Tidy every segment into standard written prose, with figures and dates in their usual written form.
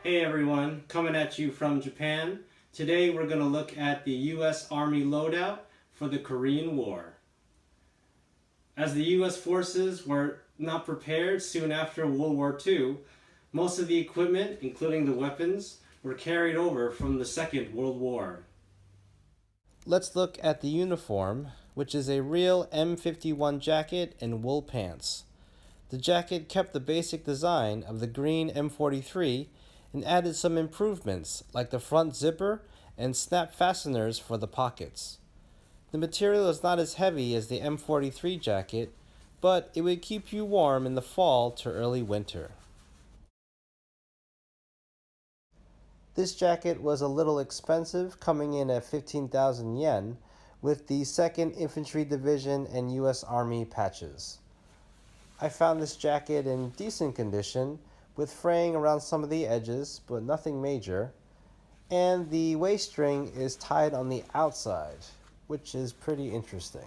Hey everyone, coming at you from Japan. Today we're going to look at the U.S. Army loadout for the Korean War. As the U.S. forces were not prepared soon after World War II, most of the equipment, including the weapons, were carried over from the Second World War. Let's look at the uniform, which is a real M51 jacket and wool pants. The jacket kept the basic design of the green M43 and added some improvements like the front zipper and snap fasteners for the pockets. The material is not as heavy as the M43 jacket, but it would keep you warm in the fall to early winter. This jacket was a little expensive, coming in at 15,000 yen, with the 2nd Infantry Division and U.S. Army patches. I found this jacket in decent condition, with fraying around some of the edges, but nothing major, and the waist string is tied on the outside, which is pretty interesting.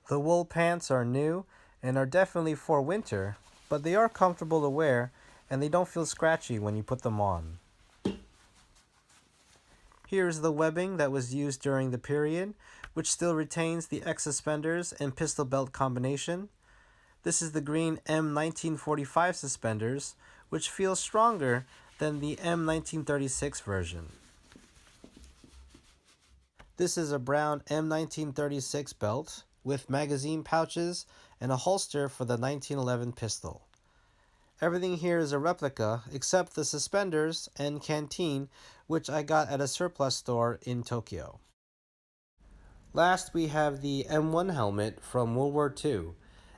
The wool pants are new and are definitely for winter, but they are comfortable to wear and they don't feel scratchy when you put them on. Here's the webbing that was used during the period, which still retains the X suspenders and pistol belt combination. This is the green M1945 suspenders, which feel stronger than the M1936 version. This is a brown M1936 belt with magazine pouches and a holster for the 1911 pistol. Everything here is a replica except the suspenders and canteen, which I got at a surplus store in Tokyo. Last, we have the M1 helmet from World War II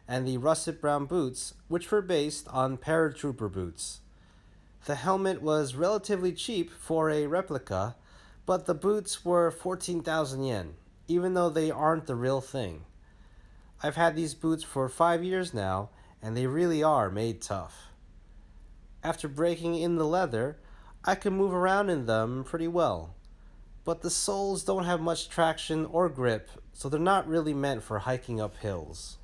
and the russet brown boots, which were based on paratrooper boots. The helmet was relatively cheap for a replica, but the boots were 14,000 yen, even though they aren't the real thing. I've had these boots for 5 years now, and they really are made tough. After breaking in the leather, I can move around in them pretty well, but the soles don't have much traction or grip, so they're not really meant for hiking up hills.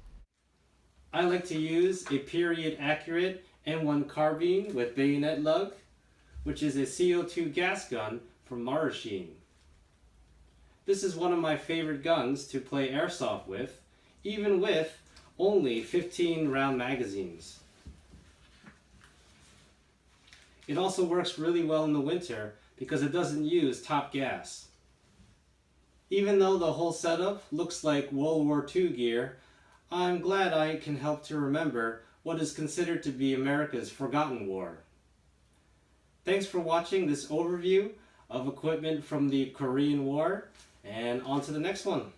I like to use a period accurate M1 carbine with bayonet lug, which is a CO2 gas gun from Marasheen. This is one of my favorite guns to play airsoft with, even with only 15 round magazines. It also works really well in the winter because it doesn't use top gas. Even though the whole setup looks like World War II gear, I'm glad I can help to remember what is considered to be America's forgotten war. Thanks for watching this overview of equipment from the Korean War, and on to the next one.